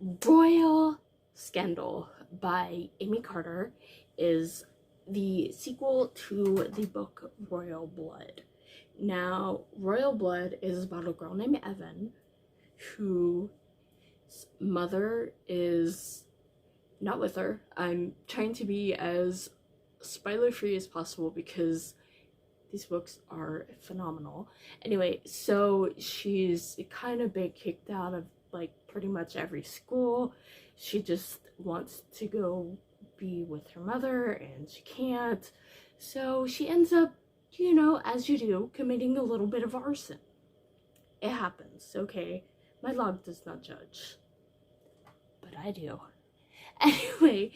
Royal Scandal by Amy Carter is the sequel to the book Royal Blood. Now, Royal Blood is about a girl named Evan whose mother is not with her. I'm trying to be as spoiler free as possible because these books are phenomenal. Anyway, so she's kind of been kicked out of like pretty much every school. She just wants to go be with her mother and she can't. So she ends up, you know, as you do, committing a little bit of arson. It happens, okay? My log does not judge, but I do. Anyway,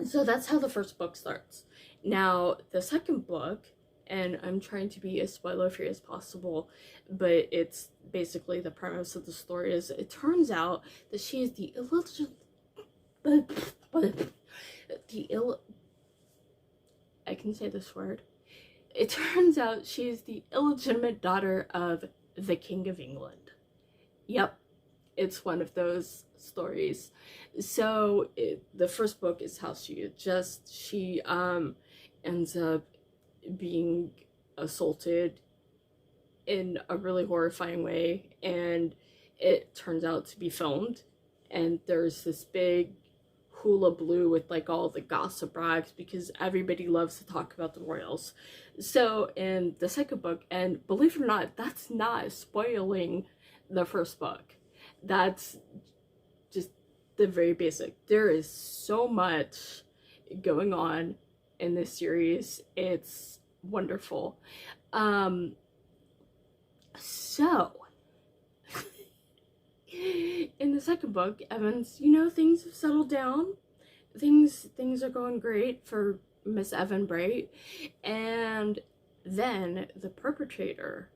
so that's how the first book starts. Now, the second book, and I'm trying to be as spoiler-free as possible, but it's basically the premise of the story is it turns out that she is the I can say this word. It turns out she is the illegitimate daughter of the King of England. Yep, it's one of those stories. So the first book is how she ends up being assaulted in a really horrifying way, and it turns out to be filmed, and there's this big hula blue with like all the gossip rags because everybody loves to talk about the royals. So in the second book, and believe it or not, that's not spoiling the first book, that's just the very basic. There is so much going on in this series. It's wonderful. So in the second book, Evans, you know, things have settled down. Things are going great for Miss Evan Bright. And then the perpetrator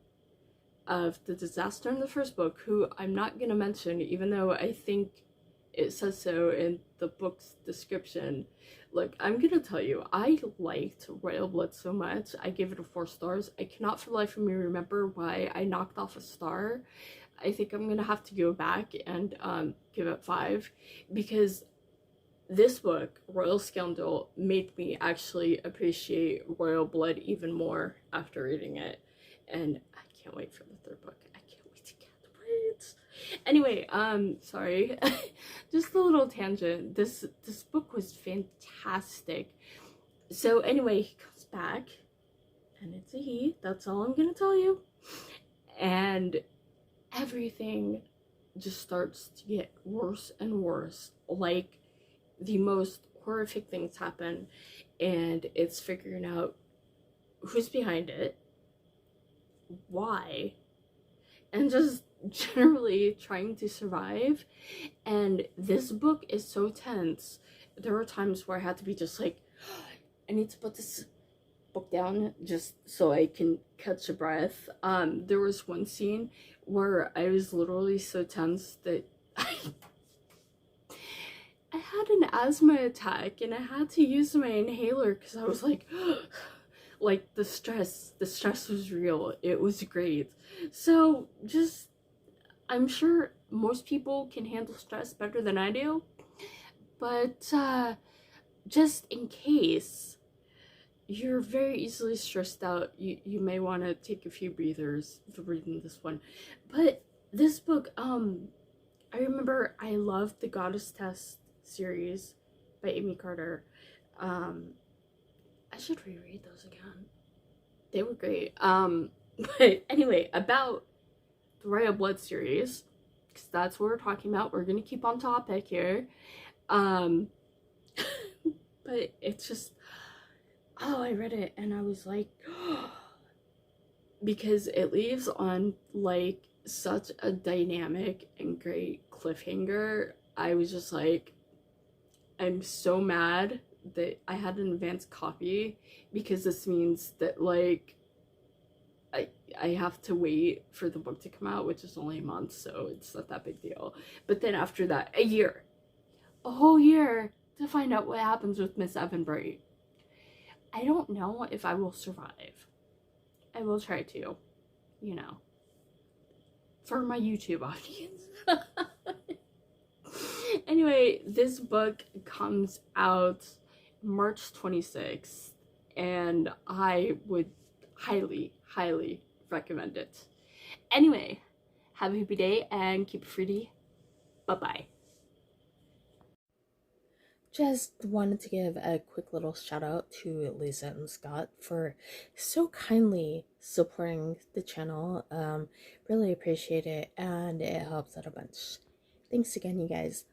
of the disaster in the first book, who I'm not gonna mention, even though I think it says so in the book's description. Look, I'm gonna tell you, I liked Royal Blood so much, I gave it a 4 stars. I cannot for the life of me remember why I knocked off a star. I think I'm gonna have to go back and give it 5, because this book, Royal Scandal, made me actually appreciate Royal Blood even more after reading it. And I can't wait for the third book. I can't wait to get it. Anyway, sorry. Just a little tangent. This book was fantastic. So anyway, he comes back, and it's a he. That's all I'm gonna tell you. And everything just starts to get worse and worse. Like, the most horrific things happen, and it's figuring out who's behind it, why, and just generally trying to survive. And this book is so tense. There were times where I had to be just like, I need to put this book down just so I can catch a breath. There was one scene where I was literally so tense that I had an asthma attack and I had to use my inhaler because I was like the stress was real. It was great. So just, I'm sure most people can handle stress better than I do, but just in case you're very easily stressed out, you may want to take a few breathers for reading this one. But this book, I remember I loved the Goddess Test series by Amy Carter. I should reread those again. They were great. But anyway, about the Royal Blood series, because that's what we're talking about. We're gonna keep on topic here. But it's just, oh, I read it and I was like, because it leaves on like such a dynamic and great cliffhanger. I was just like, I'm so mad that I had an advanced copy, because this means that like I have to wait for the book to come out, which is only a month, so it's not that big deal. But then after that, a whole year to find out what happens with Miss Evan Bright. I don't know if I will survive. I will try to, you know, for my YouTube audience. Anyway, this book comes out March 26th, and I would highly, highly recommend it. Anyway, have a happy day and keep it fruity. Bye-bye. Just wanted to give a quick little shout out to Lisa and Scott for so kindly supporting the channel. Really appreciate it, and it helps out a bunch. Thanks again, you guys.